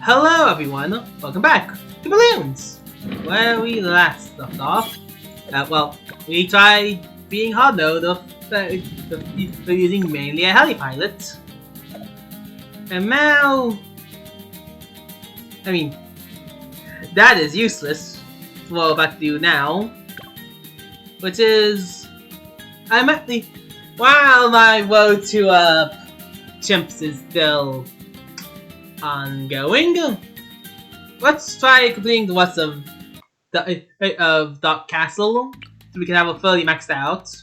Hello everyone, welcome back to Balloons! Where we last left off, we tried being hard mode of using mainly a heli-pilot. And now... that is useless for what we're about to do now. Which is... while my road to C.H.I.M.P.S is still ongoing, let's try completing the rest of Dark Castle so we can have a fully maxed out.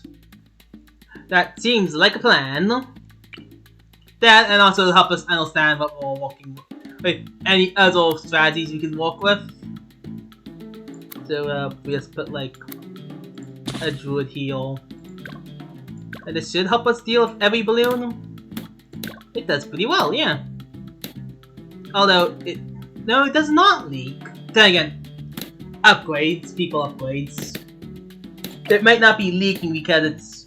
That seems like a plan. That and also help us understand what we're working with. Any other strategies we can work with. So we just put like a Druid heal. And this should help us deal with every balloon. It does pretty well, yeah. Although, it does not leak. Then again, people upgrades. It might not be leaking because it's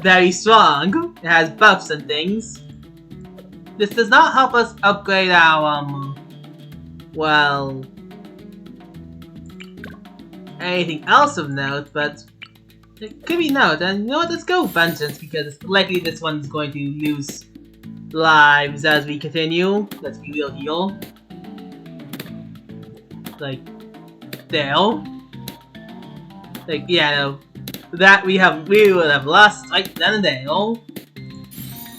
very strong. It has buffs and things. This does not help us upgrade our, anything else of note, but it could be note. And you know what, let's go Vengeance, because it's likely this one's going to lose lives as we continue. Let's be real heal. Like, there. Like, yeah, no. That we would have lost right then and there.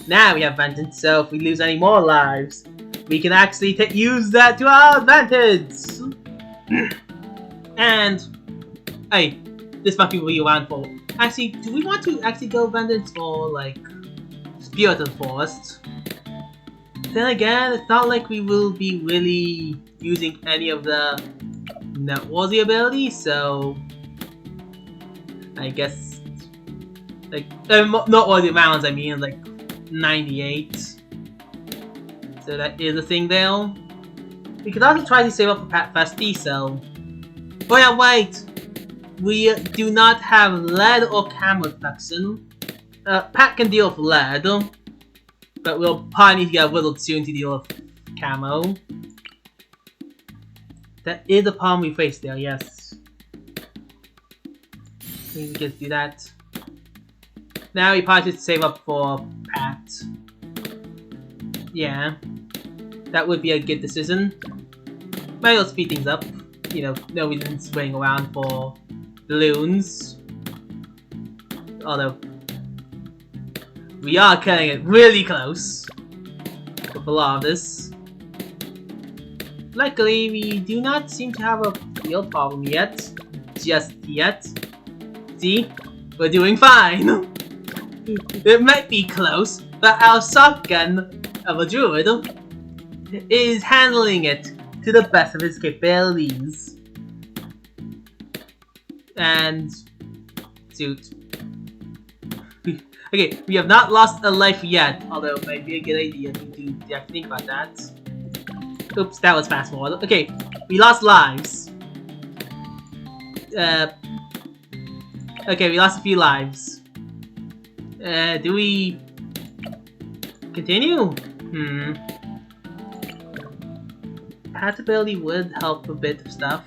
Now we have Vengeance, so if we lose any more lives, we can actually use that to our advantage! And, hey, this might be what you want for. Actually, do we want to actually go Vengeance or, like, Spirit of the Forest? Then again, it's not like we will be really using any of the noteworthy abilities, so I guess, like, noteworthy amounts, I mean, like 98. So that is a thing there. We could also try to save up for Pat Festy, so... Oh yeah, wait! We do not have lead or camo protection. Pat can deal with lead. But we'll probably need to get whittled soon to deal with camo. That is a problem we face there, yes. We can do that. Now we probably should save up for Pat. Yeah. That would be a good decision. Might as well speed things up. You know, no reason swing around for balloons. Although we are cutting it really close with a lot of this. Luckily, we do not seem to have a real problem yet. Just yet. See? We're doing fine! It might be close, but our shotgun of a Druid is handling it to the best of his capabilities. And... shoot. Okay, we have not lost a life yet, although it might be a good idea to think about that. Oops, that was fast forward. Okay, we lost lives. Okay, we lost a few lives. Do we continue? Pat's ability would help a bit of stuff.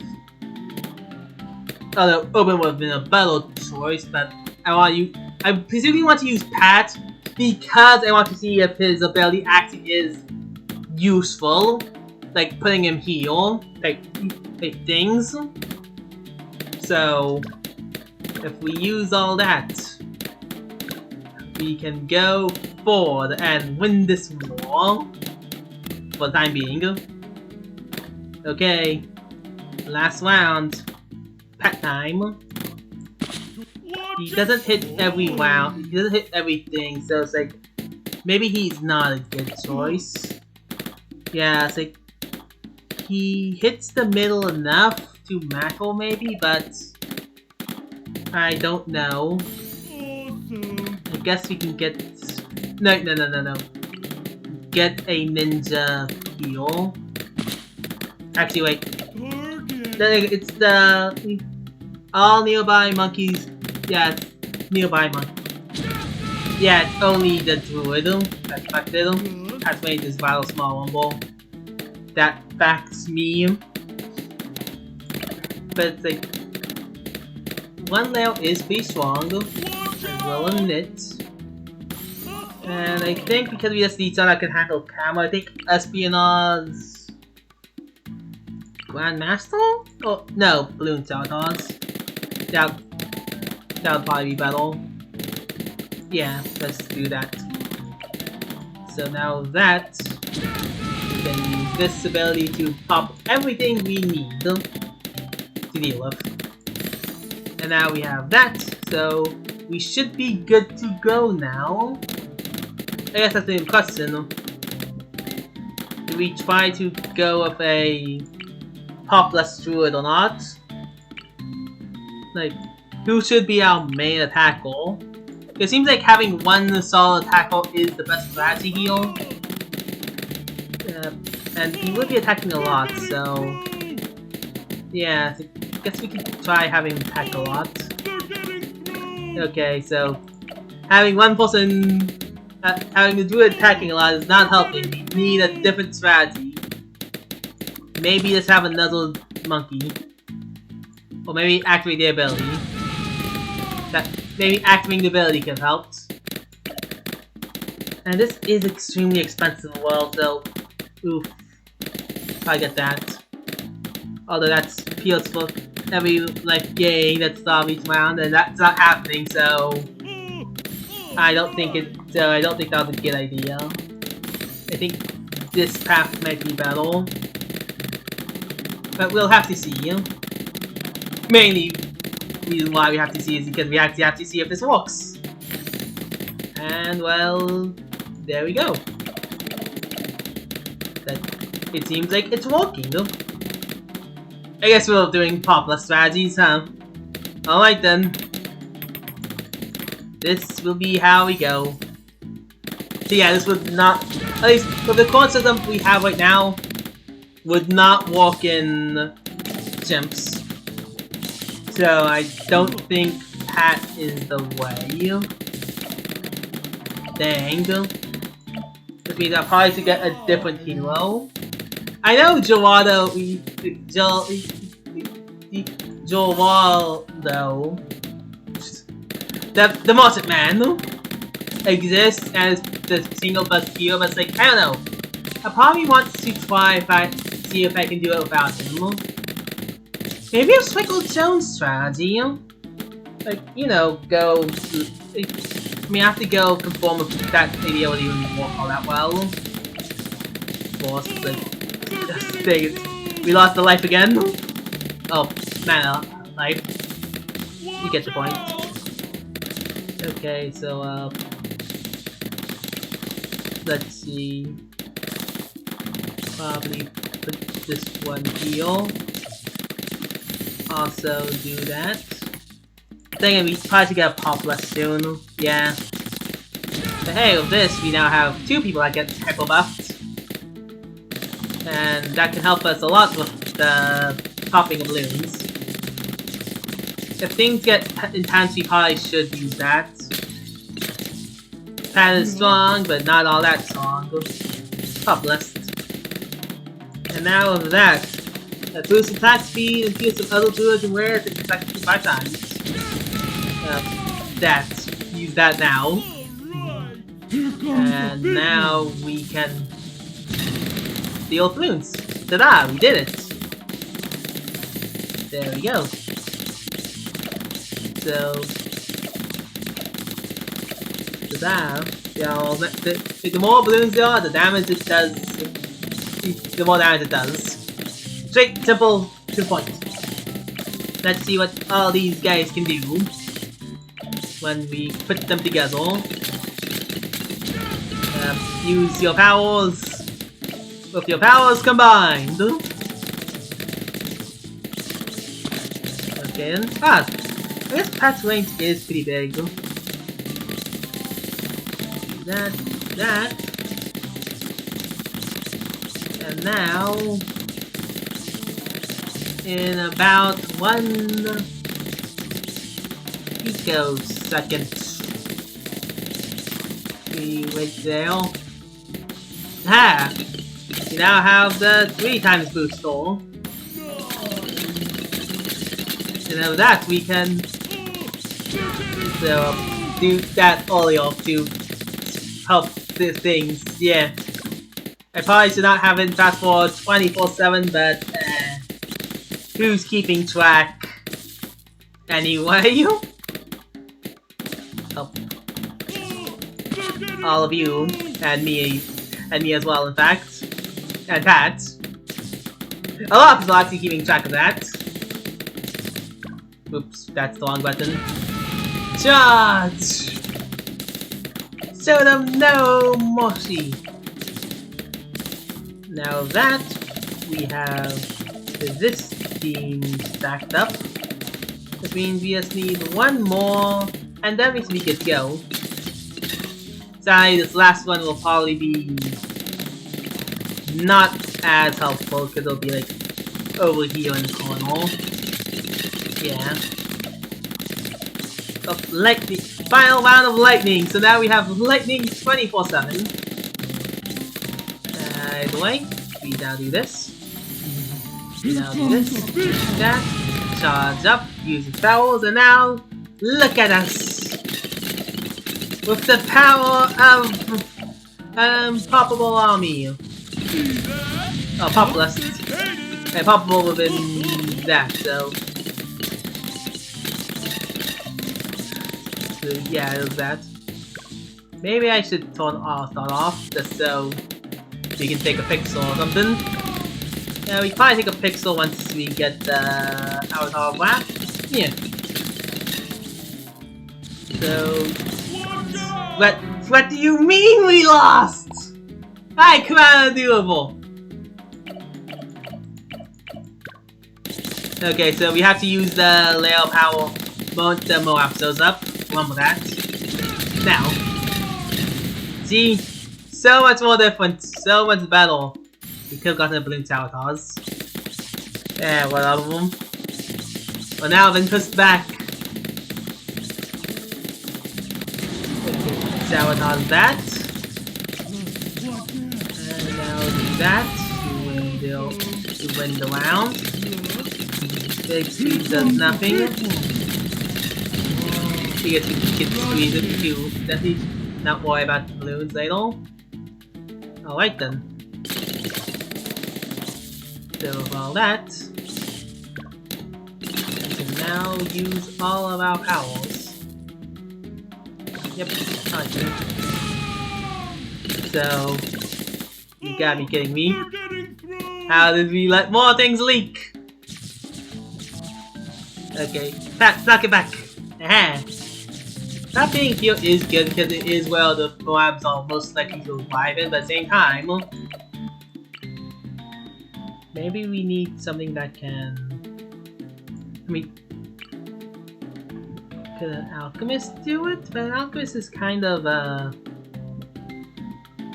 Although Open would have been a better choice, but I presumably want to use Pat because I want to see if his ability actually is useful. Like putting him heal, like things. So if we use all that, we can go forward and win this war for the time being. Okay, last round, Pat time. He doesn't hit every round, he doesn't hit everything, so it's like, maybe he's not a good choice. Yeah, it's like, he hits the middle enough to macro maybe, but I don't know. I guess we can get... No. Get a ninja heal. Actually, wait. It's the... all nearby monkeys. Yeah, it's nearby monkey. Yeah, it's only the Druid that's affected. That's made this battle small rumble. that backs me. But it's like, one layout is pretty strong, I will admit. And I think because we just need someone that can handle camera, I think Espionage Grandmaster? Oh no, Balloon Sabotage. That would probably be better. Yeah, let's do that. So now that we can use this ability to pop everything we need to deal with. And now we have that, so we should be good to go now. I guess that's the question. Do we try to go with a popless Druid or not? Like, who should be our main attacker? It seems like having one solid attacker is the best strategy here. And he will be attacking a lot, so... yeah, I guess we could try having him attack a lot. Okay, so... having one person... having the Druid attacking a lot is not helping. We need a different strategy. Maybe just have another monkey. Or maybe activate the ability. Maybe activating the ability could help. And this is extremely expensive as well, so... oof. I get that. Although that's appeals for every life game that's not each round, and that's not happening, so... I don't think that was a good idea. I think this path might be better. But we'll have to see. Mainly, the reason why we have to see is because we actually have to see if this works. And well, there we go. It seems like it's working. I guess we're doing popular strategies, huh? Alright then. This will be how we go. So yeah, this would not, at least with the current system we have right now, would not work in C.H.I.M.P.S. So I don't think that is the way. Dang. Which means I'll probably have to get a different hero. I know Gerardo, the Martian Man exists as the single best hero, but it's like, I don't know. I probably want to try see if I can do it without him. Maybe a Swickle Jones strategy. Like, you know, go. I mean, I have to go conform with that idea whether even work all that well. Of course, but we lost the life again. Oh, mana life. You get the point. Okay, so let's see. Probably put this one here. Also do that. Thinking we probably should get a pop less soon. Yeah. But hey, with this, we now have 2 people that get hyper buffed. And that can help us a lot with the popping of balloons. If things get intense, we probably should use that. Pad is strong, but not all that strong. Pop list. And now with that, boost attack speed and feels some other druids and rares and attack 5 times. Use that now. And now we can deal balloons. Ta-da! We did it! There we go. So... ta-da! The more balloons there are, the damage it does... the more damage it does. Straight, simple, to the point. Let's see what all these guys can do when we put them together. Use your powers with your powers combined. Okay, and fast. I guess Pat's range is pretty big. That. And now, in about 1 picosecond, we wait there. Ha! We now have the 3 times boost tool. And now that we can do that earlier to help the things. Yeah. I probably should not have it fast forward 24/7, but who's keeping track anyway? Oh. All of you and me as well, in fact, and Pat. A lot of people are actually keeping track of that. Oops, that's the wrong button. Charge! Show them no mercy. Now that we have this team stacked up, that means we just need 1 more, and then we should be good to go. Sorry, this last one will probably be not as helpful because it'll be like over here in the corner. Yeah. Oh, lightning! Final round of lightning! So now we have lightning 24/7. By the way, we now do this. We now do this. That. Charge up, use the spells, and now look at us! With the power of Poppable Army. Oh, Populous. And Poppable within that, so yeah, it was that. Maybe I should turn off just so we can take a pixel or something. Yeah, we probably take a pixel once we get the Avatar Wrap. Yeah. So what do you mean we lost? I command doable. Okay, so we have to use the layer power mount the Moab shows up. Remember that. Now. See? So much more different. So much better. We could have gotten the balloon avatars. Yeah, one of them. But now I've been pushed back. Sabotage that. And now do that. To win the round. Big speed does nothing. You get to squeeze it too. Definitely not worry about the balloons later. Alright then. So with all that, we can now use all of our powers. Yep, okay. So, you gotta be kidding me. How did we let more things leak? Okay, Pat, knock it back. Aha. Not being here is good because it is where the Moabs are most likely to revive in, but at the same time, maybe we need something that can... I mean... Could an alchemist do it? But an alchemist is kind of,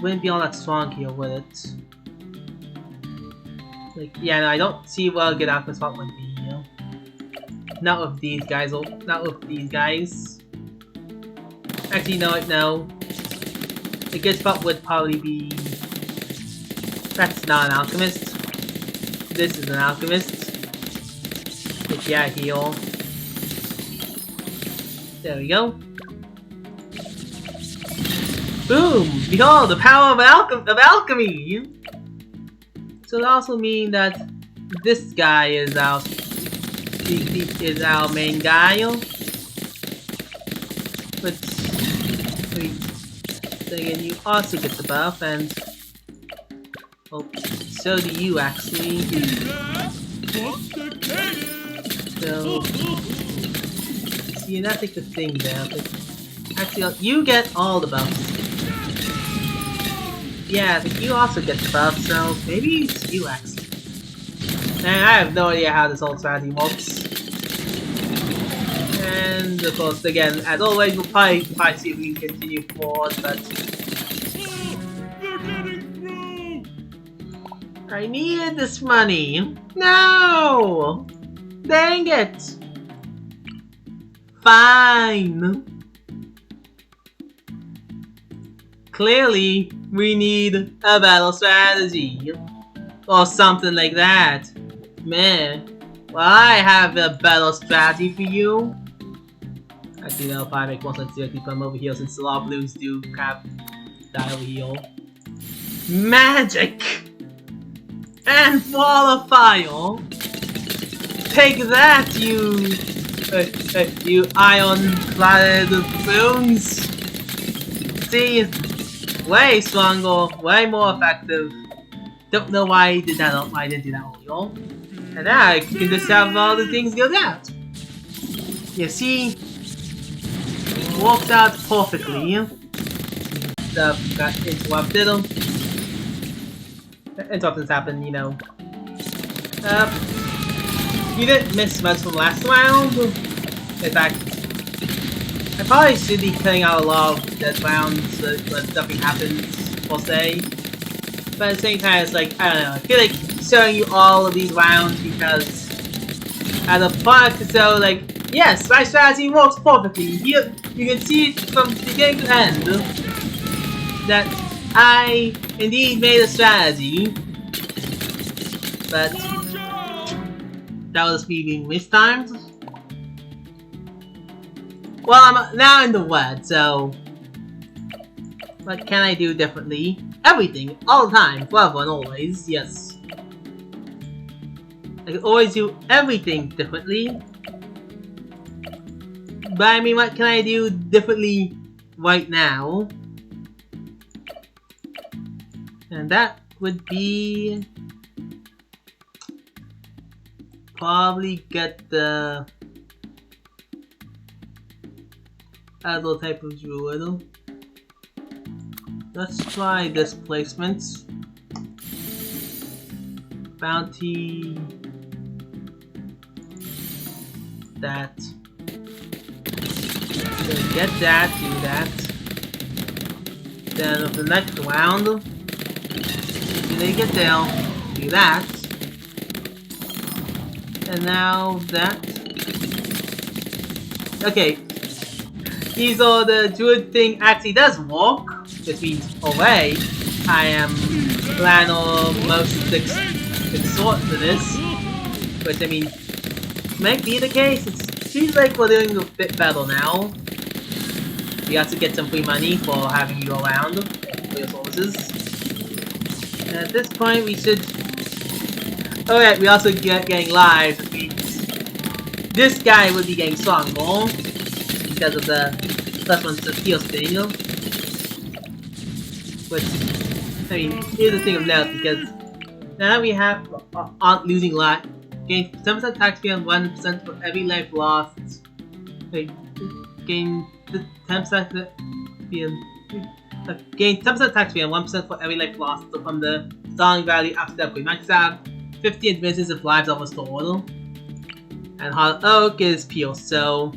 wouldn't be all that strong here, would it? Like, yeah, no, I don't see what a good alchemist spot would be, you know? Not with these guys, not with these guys. Actually, no. A good spot would probably be... That's not an alchemist. This is an alchemist. But yeah, heal. There we go. Boom! Behold, the power of alchemy! So it also means that this guy is our main guy. But then you also get the buff, and so do you actually. So see, that's like the thing there. But actually, you get all the buffs. Yeah, but you also get the buff, so maybe it's you actually. And I have no idea how this whole strategy works. And of course, again, as always, we'll probably see if we can continue forward, but... I needed this money! No! Dang it! Fine! clearly we need a battle strategy. Or something like that. Man, well, I have a battle strategy for you. Actually, no, if I make more sense to keep them over here since a lot of blues do have that over here. Magic! And Wall of Fire! Take that, you iron-cladded buffoons! See, way stronger, way more effective. Don't know why I did that. Why I didn't do that earlier. And now I can just have all the things go out. You see, worked out perfectly. Stuff got interrupted. Interruptions happen, you know. You didn't miss much from last round. In fact, I probably should be cutting out a lot of dead rounds when nothing happens, per se. But at the same time, it's like, I don't know, I feel like showing you all of these rounds because as a product, so like, yes, my strategy works perfectly. Here, you can see it from beginning to end that I indeed made a strategy, but that was me being mistimed. Well, I'm now in the red, so what can I do differently? Everything, all the time, forever and always, yes. I can always do everything differently. But I mean, what can I do differently right now? And that would be probably get the other type of Druid. Let's try this placement. Bounty. That. Then get that, do that. Then of the next round, when they get down, do that. And now that. Okay. These are the Druid thing actually does work. Which means, away, I am plan or most exhort for this. Which I mean, might be the case. It seems like we're doing a bit better now. We have to get some free money for having you around for your services. And at this point, we should. Oh yeah, we also getting live, which means this guy would be getting stronger because of the +1 to heal thing. Which, I mean, here's the thing of note, because now we have aren't losing life. Gain 10% attack speed and 1% for every life lost. Wait, gain 10% gain 10% attack speed and 1% for every life lost from the starting value after the upgrade. Max out 50 advances if lives are restored. And Hard Oak is P.S. So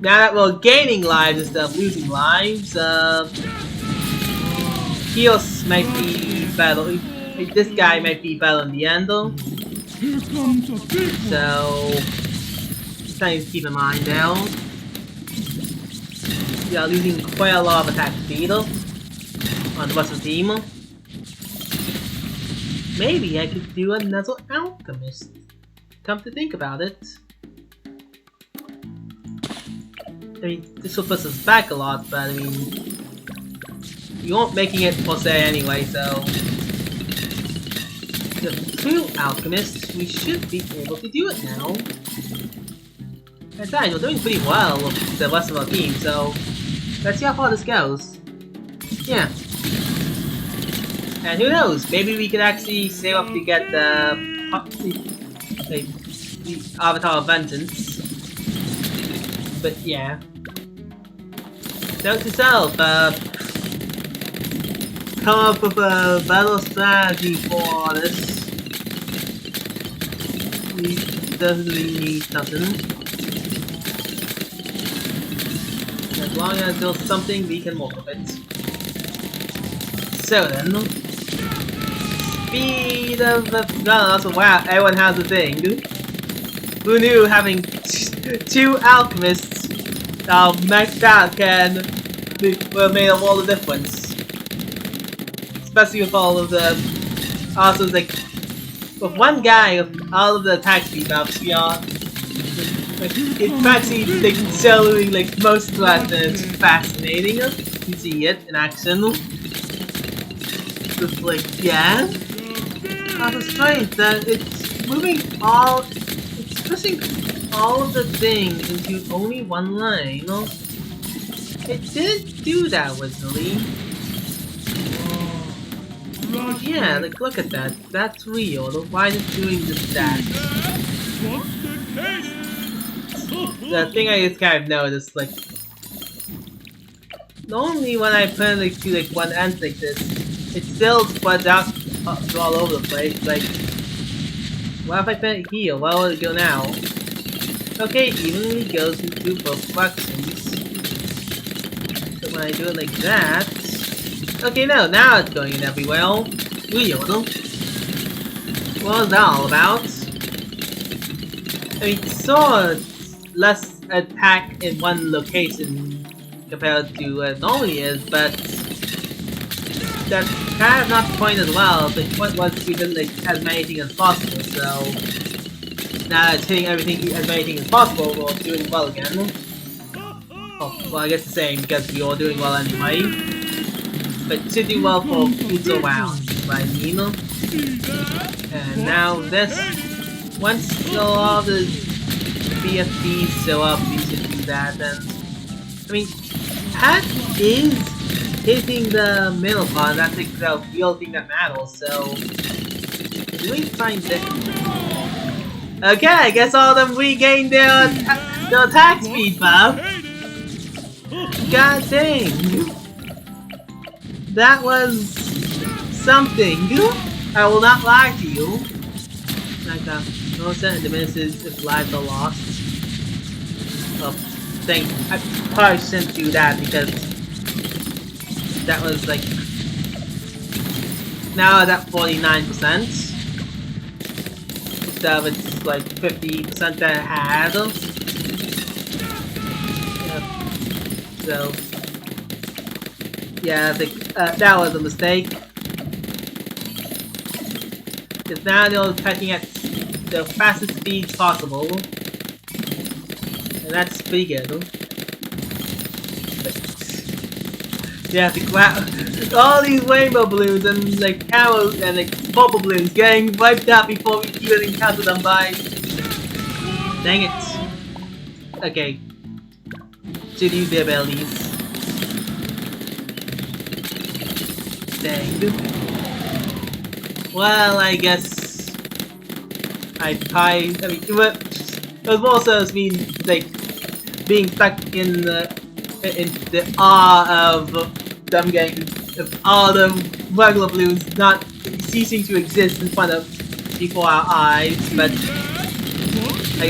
now that we're gaining lives instead of losing lives, P.S. might be better. This guy might be better in the end though. So something to keep in mind now. We are losing quite a lot of attack speed on the rest of the team. Maybe I could do another alchemist. Come to think about it. I mean, this will push us back a lot, but I mean, you aren't making it per se anyway, so the 2 alchemists, we should be able to do it now. Besides, we're doing pretty well with the rest of our team, so let's see how far this goes. Yeah. And who knows, maybe we could actually save up to get the Avatar of Vengeance. But yeah. Note to self, come up with a battle strategy for this. We definitely need something. As long as there's something, we can work with it. So then, speed of the guns. Wow, everyone has a thing. Who knew having 2 alchemists maxed out can were made of all the difference. Especially with all of the... Also, like... With one guy, with all of the attack speed buffs, we are... Like, it's actually, like, soloing, like, most threats, and it's fascinating to see it in action. Just like, yeah. Also strange that it's moving all... It's pushing all of the things into only one line. It didn't do that originally. Yeah, like, look at that. That's real. Why is it doing just that? The thing I just kind of noticed, like... Normally when I put it like, to like one end like this, it still spreads out all over the place. Like, what if I put it here? Where will it go now? Okay, it evenly goes into both directions. So when I do it like that... Okay, no, now it's going in everywhere. Weird. What was that all about? I mean, sort of less attack in one location compared to what it normally is, but that's kind of not the point as well. The point was to do like as many things as possible, so now that it's hitting everything as many things as possible, we're doing well again. Oh, well, I guess the same, because we are doing well anyway. But should do well for each round, I mean. And now this, once all the BFBs show up, we should do that, then... I mean, that is hitting the middle part, that's like the real thing that matters, so... Doing fine there. Okay, I guess all of them regained their attack speed buff. God dang. That was... something. I will not lie to you. Like that. No sense diminishes if lives are lost. Oh, I probably shouldn't do that because that was like... Now it's at 49%. Instead of it's like 50% that it had. Yeah. So... Yeah, I think that was a mistake. Because now they're attacking at the fastest speeds possible. And that's pretty good. But yeah, the all these rainbow balloons and like arrows and like purple balloons getting wiped out before we even encounter them by... Dang it. Okay. Should use their abilities. Dang. Well, I guess I mean, it was more so as being like being stuck in the awe of them getting all the regular balloons not ceasing to exist in front of before our eyes, but I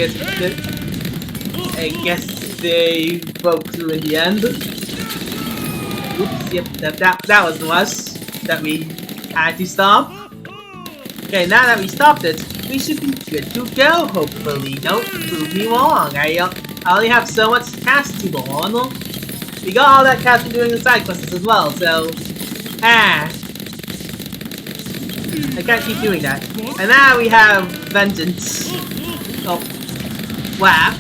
guess they broke through in the end. Oops, yep, that was the rush that we had to stop. Okay, now that we stopped it, we should be good to go, hopefully. Don't prove me wrong. I only have so much cash to go on. We got all that cash from doing the side quests as well, so... I can't keep doing that. And now we have Vengeance. Oh. Wow.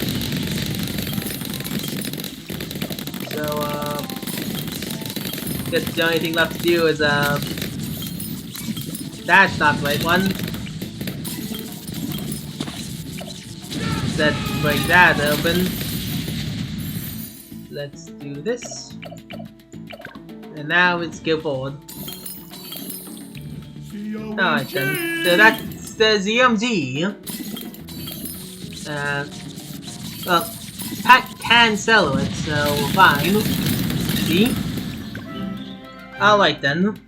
So, guess the only thing left to do is, that's not the right one. Let's break that open. Let's do this. And now let's go forward. Alright then. So that's the ZMG. Well, Pat can sell it, so fine. See? Alright then.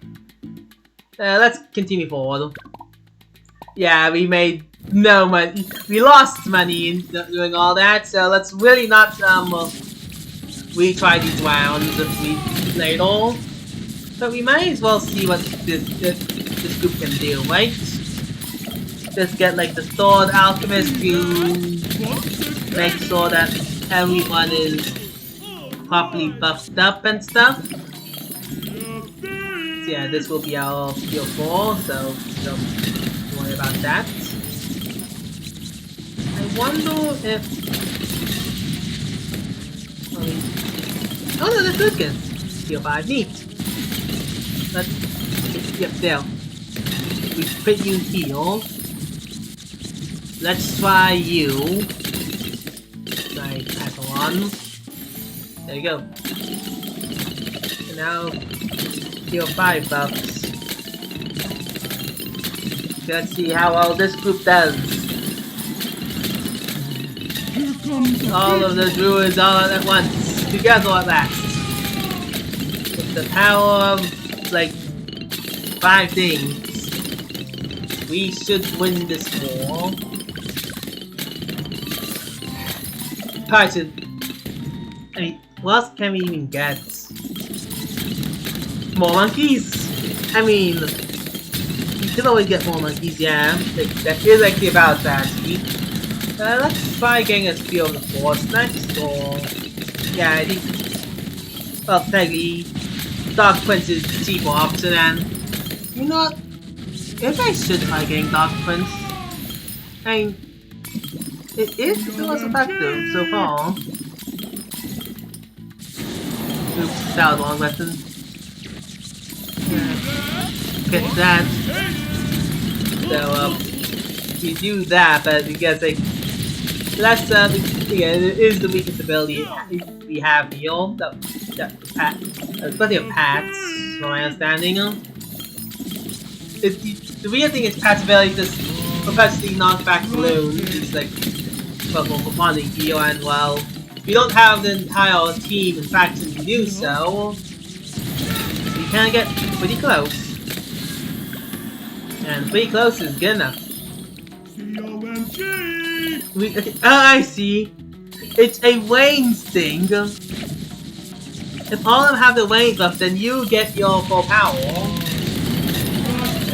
Let's continue forward. Yeah, we made no money. We lost money in doing all that, so let's really not retry these rounds if we played all. But we might as well see what this group can do, right? Just get like the Sword Alchemist to make sure that everyone is properly buffed up and stuff. So yeah, this will be our Skill 4, so don't worry about that. I wonder if... oh no, that's good again. Skill 5, neat. But, yep, there. We put you here. Let's try you. Try tackle on. There you go. And now, Skill 5 buffs. Let's see how well this group does. All of the druids all at once. Together at last. With the power of, like, 5 things. We should win this war. Probably I mean, what else can we even get? More monkeys? I mean, you could always get more monkeys, yeah. That is actually about that. Let's try getting a Spear of the Force next, or... yeah, I think... well, technically, Dark Prince is the cheaper option, and... you know what? If I should try getting Dark Prince... I mean... it is the most effective so far. Oops, that was the wrong button. Get that. So, we do that, but because like... that's, yeah, it is the weakest ability we have here. Especially of Pat's, from my understanding. The weird thing is Pat's ability just perpetually knocks back balloons. It's like, well, for fun heal, and well, we don't have the entire team and faction to do so. We can get pretty close. And pretty close is good enough. Okay, I see. It's a Wayne's thing. If all of them have the Wayne buff, then you get your full power.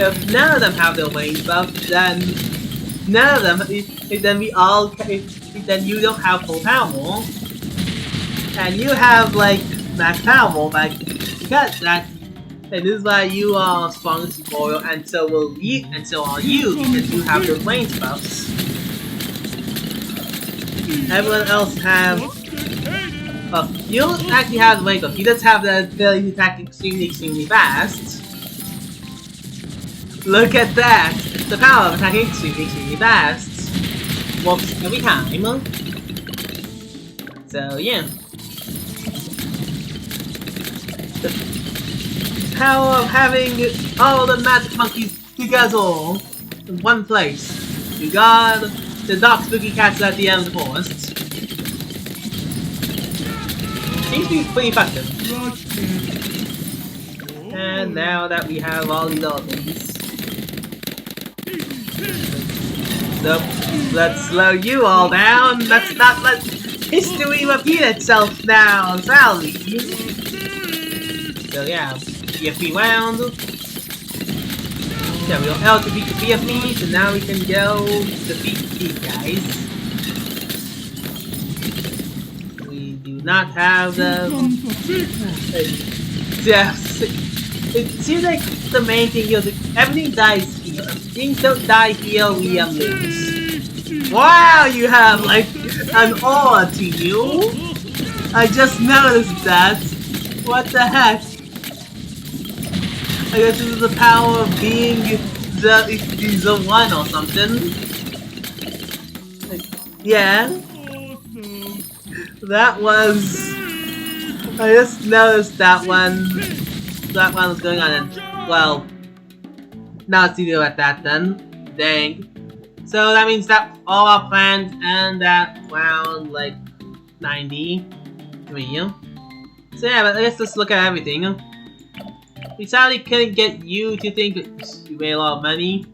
If none of them have the Wayne buff, then none of them. Then we all. Then you don't have full power, and you have like max power. But because that, and this is why you are strongest warrior, and so will you, and so are you, because you have the Wayne buffs. Everyone else have... well, you don't actually have the Wayne buff, you just have the ability to attack extremely fast. Look at that! The power of attacking extremely fast works every time. So yeah. The power of having all the magic monkeys together in one place. You got the dark spooky cats at the end of the forest. Seems to be pretty effective. And now that we have all these other things. So, let's slow you all down. Let's not let history repeat itself now, shall we? So yeah, BFB round. Yeah, we don't L to beat the BFB, so now we can go defeat these guys. We do not have the... yeah, it seems like the main thing here is that everything dies here. If things don't die here, we lose. Wow, you have like an aura to you! I just noticed that. What the heck? I guess this is the power of being the one or something. Like, yeah. That was... I just noticed that one. That one was going on, and well, now let's do at that then. Dang. So that means that all our plans and that round like 93. So yeah, but let's just look at everything. We sadly couldn't get you to think that you made a lot of money.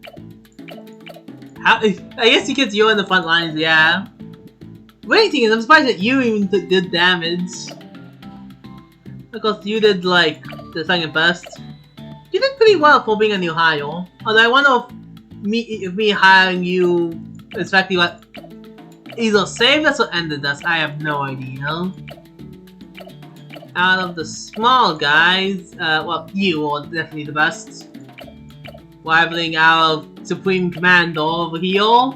How? I guess because you're in the front lines, yeah. Wait, thing is, I'm surprised that you even did damage. Because you did like the second best. You did pretty well for being a new hire. Although I wonder if me hiring you is actually what either saved us or ended us. I have no idea. out of the small guys, well, you are definitely the best. Rivaling our Supreme Commander over here.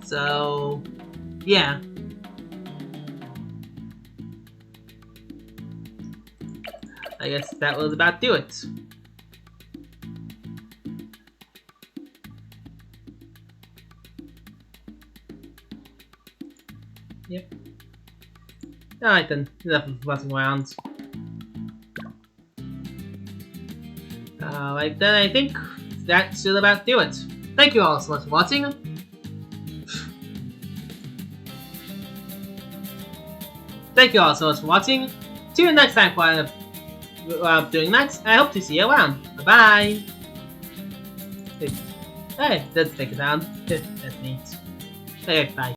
So, yeah. I guess that will about do it. Yep. Alright then, enough of fussing around. Alright then, I think that should about do it. Thank you all so much for watching. Thank you all so much for watching. See you next time for what I'm doing next. I hope to see you around. Bye bye. Hey, let's take it down. That's neat. Okay, bye.